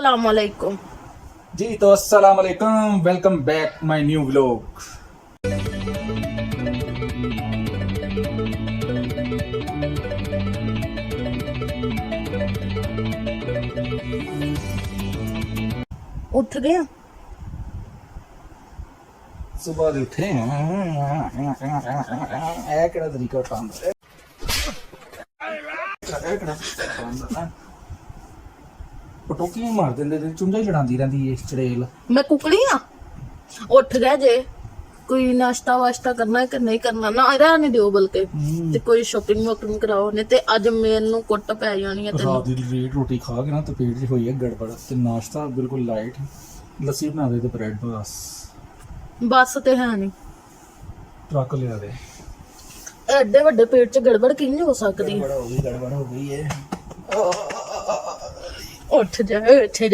अस्सलाम वालेकुम जी तो अस्सलाम वालेकुम, welcome back my new vlog. उठ गया सुबह दे उठे ए केड़ा तरीका उठान दा ए केड़ा उठान पटोकियां मार देंदे ते चुंझा ही लड़ांदी रहंदी है चड़ेल। मैं कुकड़ी हाँ उठ गया जे कोई नाश्ता वाश्ता करना है कि नहीं करना ना रहने दियो बल्कि ते कोई शॉपिंग वॉपिंग कराओ ने ते अज मेनू कुट पै जानी है रात दी लेट रोटी खा के ना तो पेट च होई है गड़बड़ ते नाश्ता बिल्कुल लाइट लस्सी बना दे ते ब्रेड बस बस ते है नहीं ट्रक ले दे एडे वड्डे पेट च गड़बड़ किंज हो सकदी गड़बड़ हो गई है। उठ जा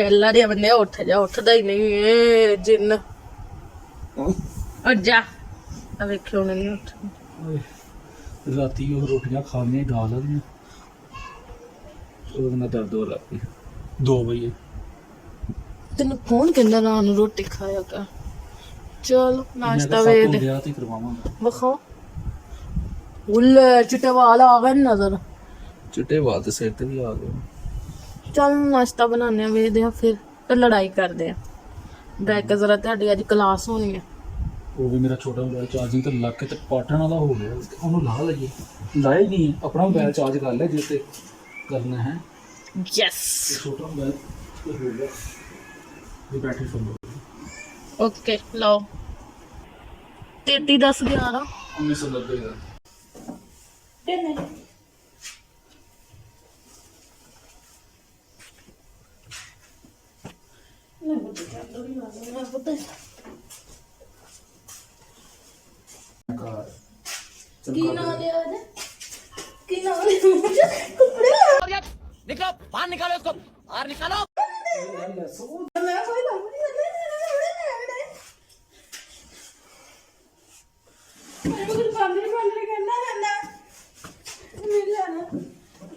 अल्लाह दे बंदे उठ जा उठदा ही नहीं है जिन्न उठ जा अब वेखियो नहीं उठ राती ਉਹ ਰੋਟੀਆਂ ਖਾਣੀਆਂ ਦਾਲ ਵਾਲੀਆਂ ਉਹਦੇ ਨਾਲ ਦਰਦ ਹੋ ਲੱਗੀ 2 ਵਜੇ ਤੈਨੂੰ ਕੌਣ ਕਹਿੰਦਾ ਰਾਤ ਨੂੰ ਰੋਟੀ ਖਾਇਆ ਕਰ ਚਲ ਨਾਸ਼ਤਾ ਵੇ ਦੇ ਵਿਆਹ ਤੇ ਕਰਵਾਵਾਂਗਾ ਵਖੋ ਉੱਲੇ ਚਿੱਟੇ ਵਾਲ ਆ ਗਏ ਨਜ਼ਰ ਚਿੱਟੇ ਵਾਲ ਤੇ ਸਿਰ ਤੇ ਵੀ ਆ ਗਏ। चल नाश्ता बनाने ਵੇਖਦੇ ਆ ਫਿਰ ਤੇ ਲੜਾਈ ਕਰਦੇ ਆ ਬੈਠ ਕੇ ਜ਼ਰਾ ਤੁਹਾਡੀ ਅੱਜ ਕਲਾਸ ਹੋਣੀ ਹੈ। ਉਹ ਵੀ ਮੇਰਾ ਛੋਟਾ ਮੋਬਾਈਲ ਚਾਰਜਿੰਗ ਤੇ ਲੱਗ ਕੇ ਤੇ ਪਾਟਣ ਵਾਲਾ ਹੋ ਗਿਆ ਤੇ ਉਹਨੂੰ ਲਾ ਲਈਏ ਲਾਇਆ ਹੀ ਨਹੀਂ ਆਪਣਾ ਮੋਬਾਈਲ ਚਾਰਜ ਕਰ ਲੈ ਜਿਸ ਤੇ ਕਰਨਾ ਹੈ ਯੈਸ ਛੋਟਾ ਮੋਬਾਈਲ ਹੋ ਗਿਆ ਇਹ ਬੈਟਰੀ ਫੁੱਲ ਓਕੇ ਲਓ 33 10 11 1990 ਦਾ ਕਿੰਨੇ ਨਹੀਂ ਬੁੱਢੀ ਚੱਲ ਰਹੀ ਨਾ ਪਤਾ ਕੀ ਨਾ ਲਿਆ ਜੇ ਕੀ ਨਾ ਲਿਆ ਕੱਪੜੇ निकलो बाहर निकालो इसको बाहर निकालो ਮੈਂ ਕੋਈ ਲਾਉਂਦੀ ਮਗਰ ਬਾਂਦਰੀ ਕਹਿੰਦਾ ਰਹਿੰਦਾ ਮਿਲ ਜਾਣਾ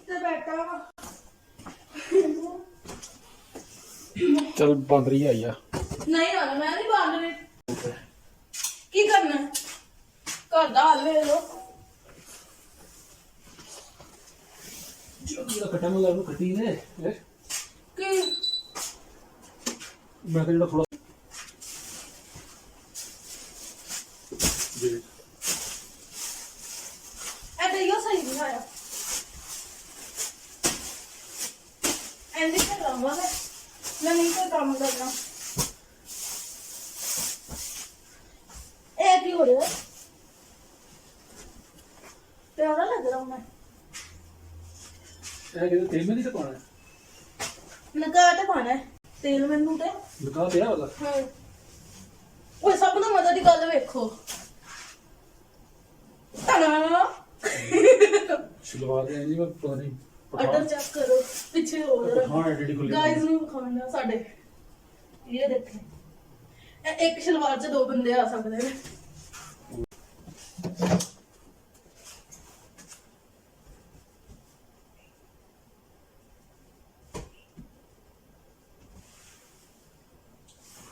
ਤੇ ਬੈਠਾ ਵਾ ਚਲ ਬਾਂਦਰੀ ਆਈ ਆ ਨਹੀਂ ਆਣਾ ਮੈਂ ਨਹੀਂ ਬਾਂਦਰੀ ਕੀ ਕਰਨਾ ਘਰ ਦਾ ਹਾਲ ਵੇਖ ਲੋ ਜਿਹੜਾ ਕੱਟਾ ਨੂੰ ਲਾ ਨੂੰ ਕੱਟੀ ਨੇ ਕੀ ਮੈਂ ਤਾਂ ਜਿਹੜਾ ਥੋੜਾ ਜੀ ਐਡੇ ਯੋ ਸਹੀ ਨਹੀਂ ਆਇਆ ਐਂਦੇ ਕਰ ਰਹਾ ਮੈਂ ਨਹੀਂ ਕੋਈ ਕੰਮ ਕਰਨਾ ਇਹ ਕੀ ਹੋ ਰਿਹਾ ਪਿਆਰਾ ਲੱਗ ਰਿਹਾ ਮੈਂ ਇਹ ਜਿਹੜਾ ਤੇਲ ਮੈਂ ਨਹੀਂ ਤੇ ਪਾਣਾ ਲਗਾ ਤੇ ਪਾਣਾ ਤੇਲ ਮੈਨੂੰ ਤੇ ਲਗਾ ਪਿਆ ਵਾਲਾ ਹਾਂ ਉਹ ਸਭ ਤੋਂ ਮਜ਼ੇ ਦੀ ਗੱਲ ਵੇਖੋ ਤਨਾ ਸ਼ਲਵਾਰ ਦੇ ਨਹੀਂ ਮੈਂ ਪਤਾ ਨਹੀਂ ਅਟਰ ਚੈੱਕ ਕਰੋ ਪਿੱਛੇ ਹੋ ਰਿਹਾ ਹਾਂ ਐਡੀ ਖੁੱਲੀ ਗਾਇਜ਼ ਨੂੰ ਖਾਣਾ ਸਾਡੇ ਇਹ ਦੇਖੇ ਇਹ ਇੱਕ ਸ਼ਲਵਾਰ 'ਚ 2 ਬੰਦੇ ਆ ਸਕਦੇ ਨੇ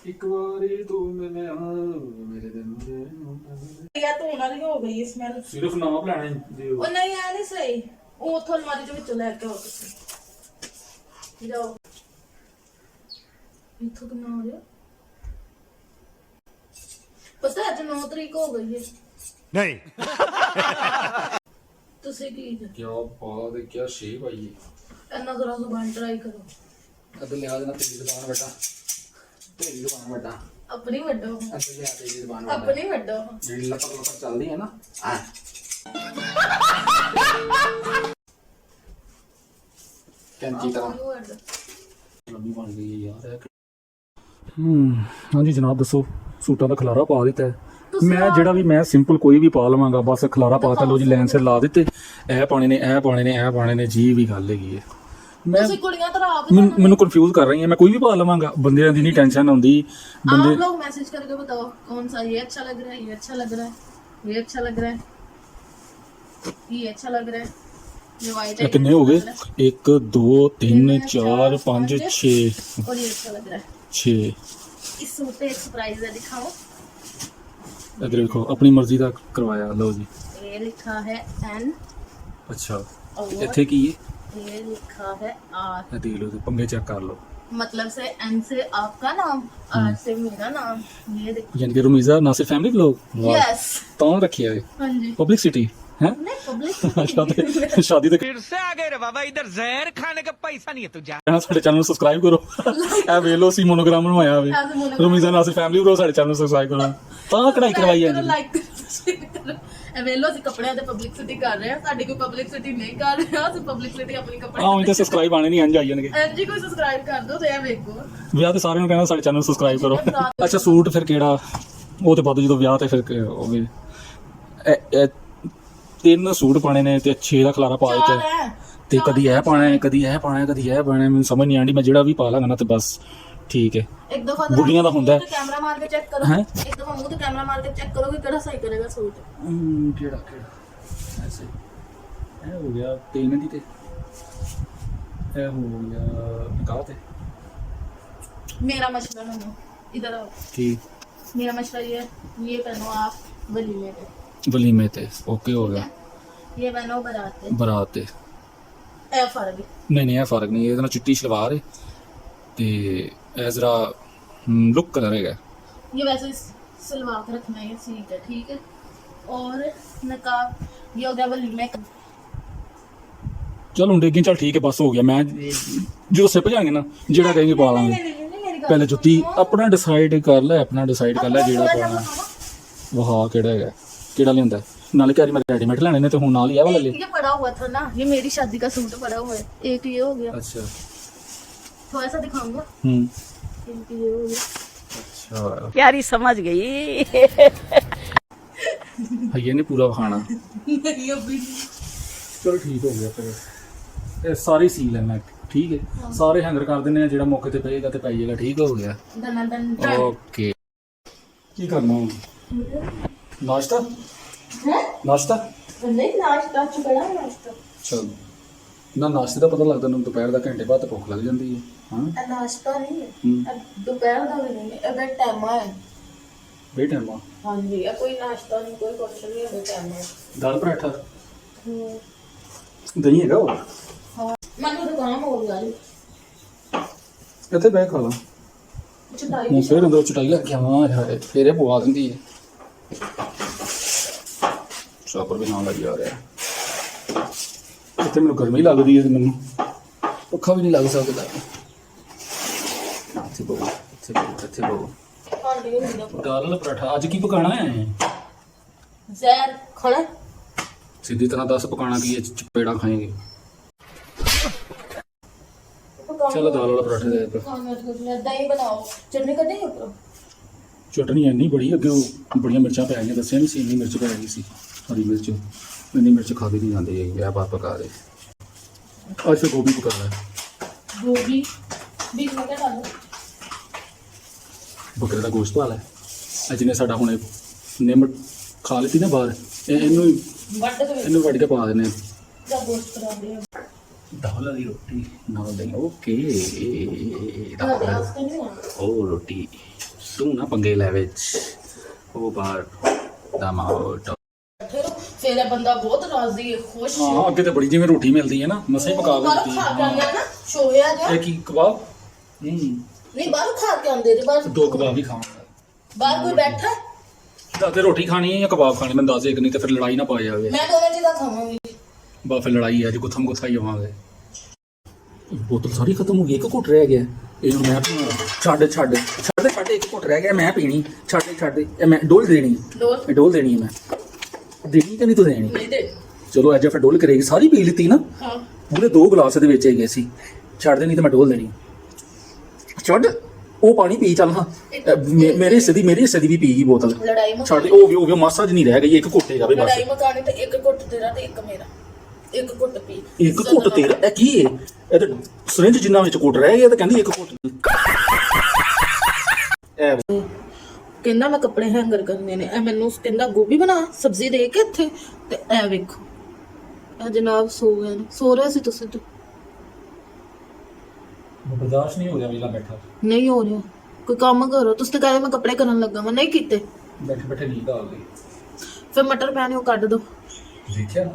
ਇੱਕ ਵਾਰੀ ਤੂੰ ਮੈਨੇ ਆ ਮੇਰੇ ਦਿਲ ਦੇ ਯਾ ਧੋਣ ਵਾਲੀ ਹੋ ਗਈ ਸਮੈਲ ਸਿਰਫ ਨਾਮ ਲੈਣੇ ਦੇ ਉਹ ਨਹੀਂ ਆ ਨਹੀਂ ਸਹੀ ਉਹ ਉਥੋਂ ਅਲਮਾਰੀ ਦੇ ਵਿੱਚੋਂ ਲੈ ਕੇ ਆਓ ਤੁਸੀਂ ਜਾਓ ਇੱਥੋਂ ਕਿੰਨਾ ਹੋ ਰਿਹਾ ਪਤਾ ਅੱਜ 9 ਤਰੀਕ ਹੋ ਗਈ ਹੈ नहीं ਤੁਸੀਂ ਕੀ ਕੀ ਬਾਤ ਹੈ ਕੀ ਸ਼ੇਪ ਆਈ ਹੈ ਇੰਨਾ ਜ਼ਰਾ ਜ਼ੁਬਾਨ ਟਰਾਈ ਕਰੋ ਅੱਗੇ ਲਿਆ ਦੇਣਾ ਤੇਰੀ ਜ਼ਬਾਨ ਬੇਟਾ ਤੇਰੀ ਜ਼ਬਾਨ ਬੇਟਾ ਆਪਣੀ ਵੱਡੋ ਅੱਗੇ ਲਿਆ ਤੇਰੀ ਜ਼ਬਾਨ ਬੇਟਾ ਆਪਣੀ ਵੱਡੋ ਜਿਹੜੀ ਲੱਪਕ ਲੱਪਕ ਚੱਲਦੀ ਹੈ ਨਾ ਆ ਕੈਂਚੀ ਤਰ੍ਹਾਂ ਆਪਣੀ ਵੱਡੋ ਲੰਬੀ ਬਣ ਗਈ ਹੈ ਯਾਰ ਹਾਂਜੀ ਜਨਾਬ ਦੱਸੋ ਸੂਟਾਂ ਦਾ ਖਲਾਰਾ ਪਾ ਦਿੱਤਾ ਹੈ ਮੈਂ ਜਿਹੜਾ ਵੀ ਮੈਂ ਸਿੰਪਲ ਕੋਈ ਵੀ ਪਾ ਲਵਾਂਗਾ ਬਸ ਖਲਾਰਾ ਪਾਤਾ ਲੋ ਜੀ ਲਾਈਨ ਸਿਰ ਲਾ ਦਿੱਤੇ ਇਹ ਪਾਣੇ ਨੇ ਇਹ ਪਾਣੇ ਨੇ ਇਹ ਪਾਣੇ ਨੇ ਜੀ ਵੀ ਗੱਲ ਹੈਗੀ ਹੈ मैं कुड़ियां तो आप मैनू कंफ्यूज कर रही है मैं कोई भी पा लवांगा बंदे दी नहीं टेंशन होंदी बंदे आप लोग मैसेज करके बताओ कौन सा ये अच्छा लग रहा है ये अच्छा लग रहा है ये अच्छा लग रहा है ये अच्छा लग रहा है ये वाइट ਇਹ ਕਿੰਨੇ ਹੋ ਗਏ 1 2 3 4 5 6 और ये अच्छा लग रहा है 6 इस सूट पे एक सरप्राइज है दिखाओ ਇਧਰ ਵੇਖੋ ਆਪਣੀ ਮਰਜ਼ੀ ਦਾ ਕਰਵਾਇਆ ਲਓ ਜੀ ये लिखा है एन ਅੱਛਾ और ਇੱਥੇ ਕੀ ਹੈ ये लिखा है आर ਇਹ ਦੇਖ ਲਓ ਜੀ ਪੰਗੇ ਚੈੱਕ ਕਰ ਲਓ मतलब से एन से आपका नाम आर से मेरा नाम ये देखो ਯਾਨੀ ਕਿ ਰਮੀਜ਼ਾ ਨਾਸਿਰ ਫੈਮਿਲੀ ਵਲੌਗ यस ਤਾਂ ਰੱਖਿਆ ਹੈ हाँ जी ਪਬਲਿਸਿਟੀ ਹੈ नहीं पब्लिक ਸ਼ਾਦੀ ਤੇ फिर से आ गए रे बाबा इधर जहर खाने का पैसा नहीं है तुझे ਕਹਿਣਾ ਸਾਡੇ ਚੈਨਲ ਨੂੰ ਸਬਸਕ੍ਰਾਈਬ ਕਰੋ ਇਹ ਵੇਖ ਲਓ ਸੀ ਮੋਨੋਗ੍ਰਾਮ ਬਣਵਾਇਆ ਹੋਵੇ ਰਮੀਜ਼ਾ ਨਾਸਿਰ ਫੈਮਿਲੀ ਵਲੌਗ ਸਾਡੇ ਚੈਨਲ ਨੂੰ ਸਬਸਕ੍ਰਾਈਬ ਕਰੋ ਤਾਂ ਕਢਾਈ ਕਰਵਾਈ ਹੈ ਜੀ ਲਾਈਕ ਵੇਲੋ ਅਸੀਂ ਕੱਪੜਿਆਂ ਤੇ ਪਬਲਿਸਿਟੀ ਕਰ ਰਹੇ ਹਾਂ ਸਾਡੀ ਕੋਈ ਪਬਲਿਸਿਟੀ ਨਹੀਂ ਕਰ ਰਿਹਾ ਅਸੀਂ ਪਬਲਿਸਿਟੀ ਆਪਣੀ ਕੱਪੜੇ ਆਹ ਤੇ ਸਬਸਕ੍ਰਾਈਬ ਆਣੇ ਨਹੀਂ ਅੰਜ ਆਈ ਜਾਣਗੇ ਜੀ ਕੋਈ ਸਬਸਕ੍ਰਾਈਬ ਕਰ ਦਿਓ ਤੇ ਇਹ ਵੇਖੋ ਵਿਆਹ ਤੇ ਸਾਰਿਆਂ ਨੂੰ ਕਹਿਣਾ ਸਾਡੇ ਚੈਨਲ ਨੂੰ ਸਬਸਕ੍ਰਾਈਬ ਕਰੋ ਅੱਛਾ ਸੂਟ ਫਿਰ ਕਿਹੜਾ ਉਹ ਤੇ ਬਾਅਦ ਜਦੋਂ ਵਿਆਹ ਤੇ ਫਿਰ ਹੋਵੇ ਇਹ 3 ਸੂਟ ਪਾਣੇ ਨੇ ਤੇ 6 ਦਾ ਖਲਾਰਾ ਪਾ ਦਿੱਤਾ ਤੇ ਕਦੀ ਇਹ ਪਾਣਾ ਹੈ ਕਦੀ ਇਹ ਪਾਣਾ ਹੈ ਕਦੀ ਇਹ ਪਾਣਾ ਹੈ ਮੈਨੂੰ ਸਮਝ ਨਹੀਂ ਆਂਦੀ ਮੈਂ ਜਿਹੜਾ ਵੀ ਪਾ ਲਾਂਗਾ ਨਾ ਤੇ ਬਸ ਠੀਕ ਹੈ ਇੱਕ ਦਫਾ ਬੁੱਢੀਆਂ ਦਾ ਹੁੰਦਾ ਹੈ। ਕੈਮਰਾ ਮਾਰ ਕੇ ਚੈੱਕ ਕਰੋ ਹੈਂ? ਇੱਕ ਦਫਾ ਮੂੰਹ ਤੇ ਕੈਮਰਾ ਮਾਰ ਕੇ ਚੈੱਕ ਕਰੋ ਕਿ ਕਿਹੜਾ ਸਹੀ ਕਰੇਗਾ ਸੂਟ ਕਿਹੜਾ ਐਸੇ ਇਹ ਹੋ ਗਿਆ 3 ਦੀ ਤੇ ਇਹ ਹੋ ਗਿਆ ਨਿਕਾਹ ਤੇ मेरा मशवरा सुनो इधर आओ ਠੀਕ मेरा मशवरा ये पहनो आप वलीमे पे वलीमे ਤੇ ਓਕੇ ਹੋ ਗਿਆ ये पहनो बारात पे ਬਰਾਤ ਤੇ ए फर्क ਨਹੀਂ ਨਹੀਂ ਇਹ ਫਰਕ ਨਹੀਂ ਇਹਦੇ ਨਾਲ ਚਿੱਟੀ ਸਲਵਾਰ ਹੈ ਤੇ ਇਹ ਜ਼ਰਾ ਲੁੱਕ ਕਲਰ ਹੈਗਾ ये वैसे सिलवा के रखना है ठीक है ठीक है और नकाब ये हो गया वलीमे का ਚਲ ਹੁਣ ਦੇਖੀ ਚਲ ਠੀਕ ਹੈ ਬਸ ਹੋ ਗਿਆ ਮੈਂ ਜਦੋਂ ਸਿੱਪ ਜਾਾਂਗੇ ਨਾ ਜਿਹੜਾ ਕਹੇਂਗੇ ਪਾ ਲਾਂਗੇ ਪਹਿਲੇ ਜੁੱਤੀ ਆਪਣਾ ਡਿਸਾਈਡ ਕਰ ਲੈ ਜਿਹੜਾ ਪਾਣਾ ਵਾਹ ਕਿਹੜਾ ਹੈਗਾ ਕਿਹੜਾ ਲਿਆਂਦਾ ਨਾਲੇ ਕਹਿ ਰਹੀ ਮੈਂ ਰੈਡੀਮੇਡ ਲੈਣੇ ਨੇ ਤੇ ਹੁਣ ਨਾਲ ਹੀ ਆ ਵਾਲਾ ਲੈ ये पड़ा हुआ था ना ये मेरी शादी का सूट पड़ा हुआ है एक ये हो गया ਅੱਛਾ थोड़ा सा दिखाऊंगा एक ये हो गया ਅੱਛਾ प्यारी समझ गई ਹਈਏ ਨੇ ਪੂਰਾ ਖਾਣਾ नहीं अभी ਚਲੋ ਠੀਕ ਹੋ ਗਿਆ ਫਿਰ ਇਹ ਸਾਰੇ ਸੀ ਲੈਣਾ ਠੀਕ ਹੈ ਸਾਰੇ ਹੈਂਗਰ ਕਰ ਦਿੰਨੇ ਆ ਜਿਹੜਾ ਮੌਕੇ ਤੇ ਪਏਗਾ ਤੇ ਪਾਈਏਗਾ ਠੀਕ ਹੋ ਗਿਆ दन दन ਓਕੇ ਕੀ ਕਰਨਾ ਹੁਣ ਨਾਸ਼ਤਾ है ਨਾਸ਼ਤਾ नहीं नाश्ता चुकड़ा नाश्ता ਚਲ ਨਾ ਨਾਸ਼ਤੇ ਦਾ ਪਤਾ ਲੱਗਦਾ ਨੂੰ ਦੁਪਹਿਰ ਦਾ ਘੰਟੇ ਬਾਅਦ ਭੁੱਖ ਲੱਗ ਜਾਂਦੀ ਹੈ ਹਾਂ नाश्ता नहीं है हम्म। दोपहर का भी नहीं है अब टाइम है ਬੇ ਟਾਈਮ ਆ हाँ जी अब कोई नाश्ता नहीं कोई कुछ नहीं है टाइम है ਦਾਲ ਪਰਾਠਾ ਦਹੀਂ ਹੈਗਾ ਉਹ हाँ मैं तो काम हो गया ਇੱਥੇ ਬਹਿ ਖਾ ਲਾ चटाई ਹੁਣ ਫਿਰ ਅੰਦਰ ਚਟਾਈ ਲੈ ਕੇ ਆਵਾਂ ਹਾਏ ਫਿਰ ਇਹ ਪਵਾ ਦਿੰਦੀ ਹੈ ਸਾਪਰ ਵੀ ਨਾਲ ਲੱਗ ਜਾ ਰਿਹਾ ਇੱਥੇ ਮੈਨੂੰ ਗਰਮੀ ਲੱਗਦੀ ਹੈ ਤੇ ਮੈਨੂੰ ਪੱਖਾ ਵੀ ਨਹੀਂ ਲੱਗ ਸਕਦਾ ਇੱਥੇ ਬਹੁ ਦਾਲ ਪਰਾਠਾ ਅੱਜ ਕੀ ਪਕਾਣਾ ਹੈ जहर खड़ा ਸਿੱਧੀ ਤਰ੍ਹਾਂ ਦੱਸ ਪਕਾਣਾ ਕੀ ਹੈ ਚਪੇੜਾ ਖਾਏਂਗੇ ਚਲੋ ਦਾਲ ਵਾਲਾ ਪਰਾਠਾ ਦੇ ਦੇ दही बनाओ चटनी कर देंगे ऊपर ਚਟਨੀ ਇੰਨੀ ਬੜੀ ਅੱਗੇ ਉਹ ਬੜੀਆਂ ਮਿਰਚਾਂ ਪੈ ਗਈਆਂ ਦੱਸਿਆ ਨਹੀਂ ਸੀ ਇੰਨੀ ਮਿਰਚ ਪੈ ਗਈ ਸੀ ਹਰੀ ਮਿਰਚ ਇੰਨੀ ਮਿਰਚ ਖਾਦੀ ਨਹੀਂ ਜਾਂਦੀ ਹੈ ਇਹ ਬਾਤ ਪਕਾ ਦੇ ਅੱਜ ਫਿਰ ਗੋਭੀ ਪਕਾ ਲੈ गोभी बीच में क्या डालो ਬੱਕਰੇ ਦਾ ਗੋਸ਼ਤ ਵਾਲਾ ਅੱਜ ਨੇ ਸਾਡਾ ਹੁਣੇ ਨਿੰਮ ਖਾ ਲਈ ਨਾ ਬਾਹਰ ਇਹਨੂੰ बट तो ਇਹਨੂੰ ਵੱਢ ਕੇ ਪਾ ਦਿੰਦੇ ਆ जब गोश्त करा दिया ਦਾਲ ਦੀ ਰੋਟੀ ਨਾਲ ਦੇ ਓਕੇ उसके नहीं है ਉਹ ਰੋਟੀ ਤੂੰ ਨਾ ਪੰਗੇ ਲੈ ਵਿੱਚ ਉਹ ਬਾਹਰ ਦਾ ਮਾਹੌਲ फिर बंदा बहुत राजी है खुश है ਹਾਂ ਅੱਗੇ ਤੇ ਬੜੀ ਜਿਵੇਂ ਰੋਟੀ ਮਿਲਦੀ ਹੈ ਨਾ ਮਸੇ ਪਕਾ बाहर ਦਿੱਤੀ खा के आंदे ना शोया जा ਇਹ ਕੀ ਕਬਾਬ नहीं बाहर खा के आंदे थे बाहर 2 ਕਬਾਬ ਹੀ ਖਾਵਾਂਗਾ बाहर कोई बैठा है ਤਾਂ ਤੇ ਰੋਟੀ ਖਾਣੀ ਹੈ ਜਾਂ ਕਬਾਬ ਖਾਣੇ ਮੈਂ ਦੱਸ ਇੱਕ ਨਹੀਂ ਤੇ ਫਿਰ ਲੜਾਈ ਨਾ ਪਾ ਜਾਵੇ मैं दोनों चीज़ खाऊंगी ਬਾ ਫਿਰ ਲੜਾਈ ਹੈ ਜੀ ਗੁੱਥਮ ਗੁੱਥਾ ਹੀ ਆਵਾਂਗੇ ਬੋਤਲ ਸਾਰੀ ਖਤਮ ਹੋ ਗਈ ਇੱਕ ਘੁੱਟ ਰਹਿ ਗਿਆ ਇਹਨੂੰ ਮੈਂ ਪੀਣਾ ਛੱਡ ਇੱਕ ਘੁੱਟ ਰਹਿ ਗਿਆ ਮੈਂ ਪੀਣੀ ਛੱਡ ਇਹ ਮੈਂ ਡੋਲ ਦੇਣੀ डोल ਇਹ ਡੋਲ ਦੇਣੀ ਹੈ ਮੈਂ ਦੇਣੀ ਕਿ ਨਹੀਂ ਤੂੰ ਦੇਣੀ नहीं दे ਚਲੋ ਅੱਜ ਫਿਰ ਡੋਲ ਕਰੇਗੀ ਸਾਰੀ ਪੀ ਲਿੱਤੀ ਨਾ हाँ ਪੂਰੇ 2 ਗਲਾਸ ਦੇ ਵਿੱਚ ਹੈਗੇ ਸੀ ਛੱਡ ਦੇਣੀ ਤੇ ਮੈਂ ਡੋਲ ਦੇਣੀ ਛੱਡ ਉਹ ਪਾਣੀ ਪੀ ਚੱਲ ਹਾਂ ਮੇਰੇ ਹਿੱਸੇ ਦੀ ਵੀ ਪੀ ਗਈ ਬੋਤਲ लड़ाई में ਛੱਡ ਉਹ ਵੀ ਮਾਸਾ ਜ ਨਹੀਂ ਰਹਿ ਗਈ ਇੱਕ ਘੁੱਟ ਹੈਗਾ ਵੀ ਬਸ लड़ाई में कानी तो एक गुट तेरा तो एक मेरा एक गुट पी ਇੱਕ ਘੁੱਟ ਤੇਰਾ ਇਹ ਕੀ ਹੈ ਇਹ ਤਾਂ ਸਿਰਿੰਜ ਜਿੰਨਾ ਵਿੱਚ ਘੁੱਟ ਰਹਿ ਗਿਆ ਤਾਂ ਕਹਿੰਦੀ ਇੱਕ ਘੁੱਟ ਇਹ ਕਹਿੰਦਾ ਮੈਂ ਕੱਪੜੇ ਹੈਂਗਰ ਕਰਨੇ ਨੇ ਐ ਮੈਨੂੰ ਕਹਿੰਦਾ ਗੋਭੀ ਬਣਾ ਸਬਜ਼ੀ ਦੇ ਕੇ ਇੱਥੇ ਤੇ ਐ ਵੇਖੋ ਆ ਜਨਾਬ ਸੋ ਗਏ ਨੇ। ਸੋ ਰਹੇ ਸੀ ਤੁਸੀਂ ਤੇ ਬਰਦਾਸ਼ਤ ਨਹੀਂ ਹੋ ਰਿਹਾ ਵੇਲਾ ਬੈਠਾ ਨਹੀਂ ਹੋ ਰਿਹਾ। ਕੋਈ ਕੰਮ ਕਰੋ। ਤੁਸੀਂ ਤਾਂ ਕਹਿੰਦੇ ਮੈਂ ਕੱਪੜੇ ਕਰਨ ਲੱਗਾ ਮੈਂ ਨਹੀਂ ਕੀਤੇ। ਬੈਠੇ ਬੈਠੇ ਨੀਂਦ ਆ ਗਈ ਫਿਰ ਮਟਰ ਪੈਣੇ ਉਹ ਕੱਢ ਦੋ। ਦੇਖਿਆ ਨਾ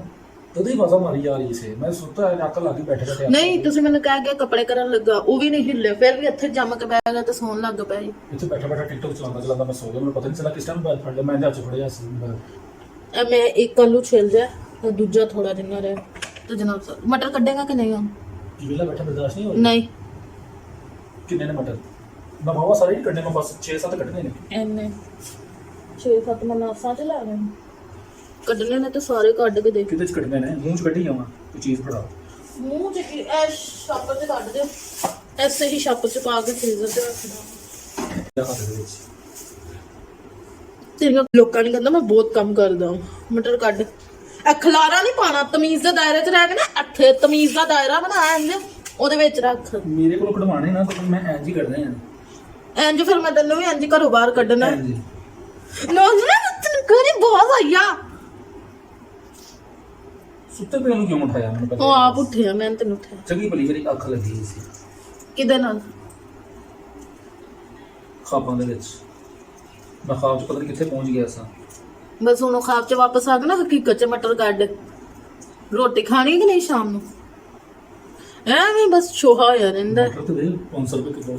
ਤਦੋਂ ਹੀ ਵਾਜ਼ਾ ਮਾਰੀ ਜਾ ਰਹੀ ਸੀ। ਮੈਂ ਸੁੱਤਾ ਹੈ ਅੱਖ ਲੱਗ ਗਈ ਬੈਠੇ ਬੈਠੇ ਨਹੀਂ ਤੁਸੀਂ ਮੈਨੂੰ ਕਹਿ ਗਿਆ ਕੱਪੜੇ ਕਰਨ ਲੱਗਾ ਉਹ ਵੀ ਨਹੀਂ ਹਿੱਲੇ ਫਿਰ ਵੀ ਇੱਥੇ ਜੰਮ ਕੇ ਬਹਿ ਗਿਆ ਤੇ ਸੌਣ ਲੱਗ ਪਿਆ ਜੀ। ਇੱਥੇ ਬੈਠਾ ਬੈਠਾ ਟਿਕਟੋਕ ਚਲਾਉਂਦਾ ਮੈਂ ਸੋ ਗਿਆ। ਮੈਨੂੰ ਪਤਾ ਨਹੀਂ ਚੱਲਾ ਕਿਸ ਟਾਈਮ ਮੋਬਾਈਲ ਫੜ ਲਿਆ। ਮੈਂ ਇਹਦੇ ਹੱਥ 'ਚ ਫੜਿਆ ਸੀ ਇਹ ਮੈਂ ਇੱਕ ਆਲੂ ਛਿਲ ਜਾ ਤੇ ਦੂਜਾ ਥੋੜਾ ਜਿੰਨਾ ਰਹਿ ਤੇ ਜਨਾਬ ਸਰ ਮਟਰ ਕੱਢੇਗਾ ਕਿ ਨਹੀਂ ਹੁਣ? ਵੇਲਾ ਬੈਠਾ ਬਰਦਾਸ਼ਤ ਨਹੀਂ ਹੋ ਰਿਹਾ। ਨਹੀਂ ਕਿੰਨੇ ਨੇ ਮਟਰ ਮੈਂ ਬਾਬਾ ਸਾਰੇ ਹੀ ਕੱਢਣੇ ਮੈਂ ਬਸ 6-7 ਕੱਢਣੇ ਨੇ। ਐਨੇ 6-7 ਮਨਾਸਾਂ ਚ ਲੈ ਗਏ ਕੱਢਣੇ ਨੇ ਤੇ ਸਾਰੇ ਕੱਢ ਕੇ ਦੇਖ। ਕਿਤੇ 'ਚ ਕੱਢਣੇ ਨੇ ਮੂੰਹ 'ਚ ਕੱਢੀ ਜਾਵਾਂ ਕੋਈ ਚੀਜ਼ ਫੜਾ ਮੂੰਹ ਚ ਕੀ ਐ ਛਾਪ ਚ ਕੱਢ ਦਿਓ ਐਸੇ ਹੀ ਛਾਪ ਚ ਪਾ ਕੇ ਫ੍ਰੀਜ਼ਰ ਤੇ ਰੱਖ ਦਿਓ। ਜਾਂ ਹੱਥ ਦੇ ਵਿੱਚ ਤੇਰੀਆਂ ਲੋਕਾਂ ਨੇ ਕਹਿੰਦਾ ਮੈਂ ਬਹੁਤ ਕੰਮ ਕਰਦਾ ਹਾਂ। ਮਟਰ ਕੱਢ ਇਹ ਖਲਾਰਾ ਨਹੀਂ ਪਾਣਾ ਤਮੀਜ਼ ਦੇ ਦਾਇਰੇ 'ਚ ਰਹਿ ਕੇ ਨਾ ਇੱਥੇ ਤਮੀਜ਼ ਦਾ ਦਾਇਰਾ ਬਣਾਇਆ ਇੰਜ ਉਹਦੇ ਵਿੱਚ ਰੱਖ। ਮੇਰੇ ਕੋਲ ਕਢਵਾਣੇ ਨਾ ਤਾਂ ਮੈਂ ਇੰਜ ਹੀ ਕੱਢਣੇ ਆ। ਇੰਜ ਫਿਰ ਮੈਂ ਤੈਨੂੰ ਵੀ ਇੰਜ ਘਰੋਂ ਬਾਹਰ ਕੱਢਣਾ। ਇੰਜ ਹੀ। ਨਾ ਤੈਨੂੰ ਕਰੀ ਬਹੁਤ ਆਇਆ। ਸੁੱਤੇ ਪਏ ਨੂੰ ਕਿਉਂ ਉਠਾਇਆ ਮੈਨੂੰ ਪਤਾ ਉਹ ਆਪ ਉੱਠਿਆ ਮੈਂ ਤੈਨੂੰ ਉਠਾਇਆ। ਚੰਗੀ ਭਲੀ ਮੇਰੀ ਅੱਖ ਲੱਗੀ ਹੋਈ ਸੀ ਕਿਹਦੇ ਨਾਲ? ਖਾਬਾਂ ਦੇ ਵਿੱਚ। ਮੈਂ ਖਾਬ 'ਚ ਪਤਾ ਨਹੀਂ ਕਿੱਥੇ ਪਹੁੰਚ ਗਿਆ ਸਾਂ। ਬਸ ਹੁਣ ਉਹ ਖਾਬ ਚ ਵਾਪਸ ਆ ਗਿਆ ਨਾ ਹਕੀਕਤ ਚ ਮਟਰ ਕੱਢ ਰੋਟੀ ਖਾਣੀ ਕਿ ਨਹੀਂ ਸ਼ਾਮ ਨੂੰ ਐਵੇਂ ਬਸ ਸ਼ੋਹਾ ਹੋਇਆ ਰਹਿੰਦਾ। ਮਟਰ ਤੇ ਦੇ 500 ਰੁਪਏ ਕਿਲੋ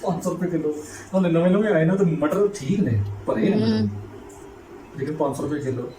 500 ਰੁਪਏ ਕਿਲੋ ਹੁਣ ਨਵੇਂ ਨਵੇਂ ਆਏ ਨਾ ਤੇ ਮਟਰ ਠੀਕ ਨੇ ਭਰੇ ਨੇ ਲੇਕਿਨ 500 ਰੁਪਏ ਕਿਲੋ